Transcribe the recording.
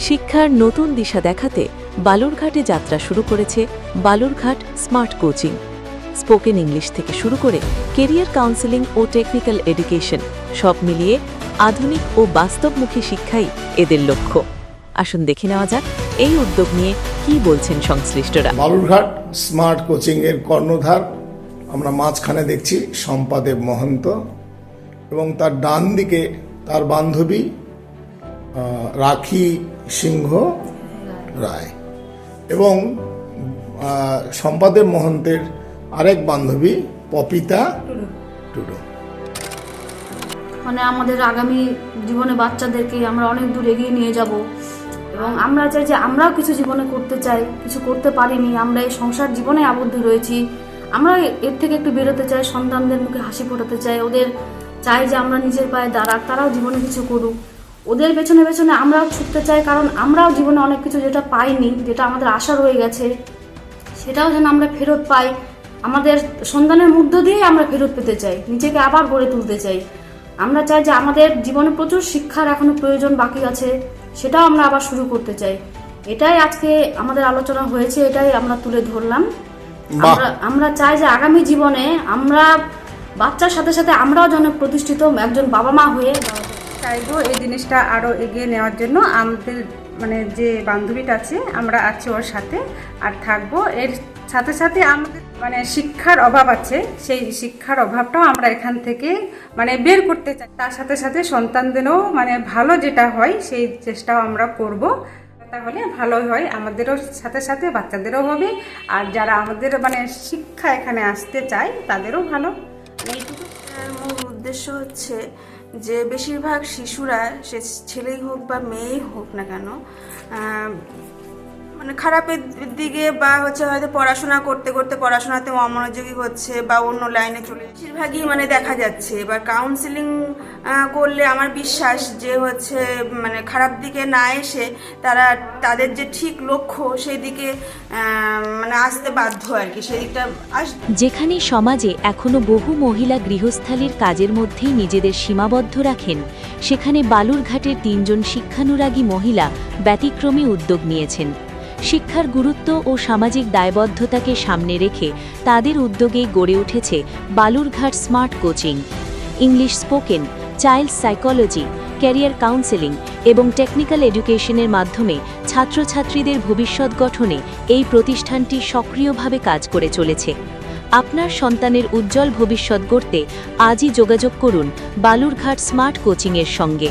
শিক্ষার নতুন দিশা দেখাতে বালুরঘাটে যাত্রা শুরু করেছে Balurghat smart coaching. Spoken English থেকে শুরু করে কেরিয়ার কাউন্সেলিং ও টেকনিক্যাল এডুকেশন সব মিলিয়ে আধুনিক ও বাস্তবমুখী শিক্ষাই এদের লক্ষ্য। আসুন দেখে নেওয়া যাক এই উদ্যোগ নিয়ে কি বলছেন সংশ্লিষ্টরা। বালুরঘাট স্মার্ট কোচিং এর কর্ণধার আমরা মাঝখানে দেখছি শম্পাদেব মহন্ত এবং তার ডান দিকে তার বান্ধবী রাখি সিংহ রায় এবং শম্পাদেব মহন্তের আরেক বান্ধবী পপিতা টুডু। মানে আমাদের আগামী জীবনে বাচ্চাদেরকে আমরা অনেক দূর এগিয়ে নিয়ে যাব এবং আমরা চাই যে আমরাও কিছু জীবনে করতে চাই, কিছু করতে পারিনি, আমরা এই সংসার জীবনে আবদ্ধ রয়েছি, আমরা এর থেকে একটু বেরোতে চাই, সন্তানদের মুখে হাসি ফোটাতে চাই, ওদের চাই যে আমরা নিজের পায়ে দাঁড়াক, তারাও জীবনে কিছু করুক, ওদের পেছনে পেছনে আমরাও ছুটতে চাই, কারণ আমরাও জীবনে অনেক কিছু যেটা পাইনি, যেটা আমাদের আশা রয়ে গেছে সেটাও যেন আমরা ফেরত পাই। আমাদের সন্তানের মধ্য দিয়ে আমরা ফেরত পেতে চাই, নিজেকে আবার গড়ে তুলতে চাই। আমরা চাই যে আমাদের জীবনে প্রচুর শিক্ষার এখনো প্রয়োজন বাকি আছে, সেটাও আমরা আবার শুরু করতে চাই। এটাই আজকে আমাদের আলোচনা হয়েছে, এটাই আমরা তুলে ধরলাম। আমরা চাই যে আগামী জীবনে আমরা বাচ্চার সাথে সাথে আমরাও যেন প্রতিষ্ঠিত একজন বাবা মা হয়ে চাইবো এই জিনিসটা আরও এগিয়ে নেওয়ার জন্য। আমাদের মানে যে বান্ধবীটা আছে আমরা আছি ওর সাথে আর থাকবো। এর সাথে সাথে আমাদের মানে শিক্ষার অভাব আছে, সেই শিক্ষার অভাবটাও আমরা এখান থেকে মানে বের করতে চাই। তার সাথে সাথে সন্তানদেরও মানে ভালো যেটা হয় সেই চেষ্টাও আমরা করব, তাহলে ভালো হয়, আমাদেরও সাথে সাথে বাচ্চাদেরও হবে, আর যারা আমাদের মানে শিক্ষা এখানে আসতে চায় তাদেরও ভালো। এইটুকু মূল উদ্দেশ্য হচ্ছে যে বেশিরভাগ শিশুরা, সে ছেলেই হোক বা মেয়েই হোক না কেন, মানে খারাপের দিকে বা হয়তো পড়াশোনা করতে করতে পড়াশোনাতে অমনোযোগী হচ্ছে বা অন্য লাইনে চলে, বেশিরভাগই মানে দেখা যাচ্ছে। এবার কাউন্সিলিং করলে আমার বিশ্বাস যে মানে খারাপ দিকে না এসে তারা তাদের যে ঠিক লক্ষ্য সেই দিকে মানে আসতে বাধ্য আর কি, সেই দিকটা যেখানে সমাজে এখনো বহু মহিলা গৃহস্থালির কাজের মধ্যেই নিজেদের সীমাবদ্ধ রাখেন, সেখানে বালুরঘাটের 3 জন শিক্ষানুরাগী মহিলা ব্যতিক্রমী উদ্যোগ নিয়েছেন। শিক্ষার গুরুত্ব ও সামাজিক দায়বদ্ধতাকে সামনে রেখে তাদের উদ্যোগেই গড়ে উঠেছে Balurghat smart coaching. English spoken, child psychology, career counselling এবং টেকনিক্যাল এডুকেশনের মাধ্যমে ছাত্রছাত্রীদের ভবিষ্যৎ গঠনে এই প্রতিষ্ঠানটি সক্রিয়ভাবে কাজ করে চলেছে। আপনার সন্তানের উজ্জ্বল ভবিষ্যৎ গড়তে আজই যোগাযোগ করুন বালুরঘাট স্মার্ট কোচিংয়ের সঙ্গে।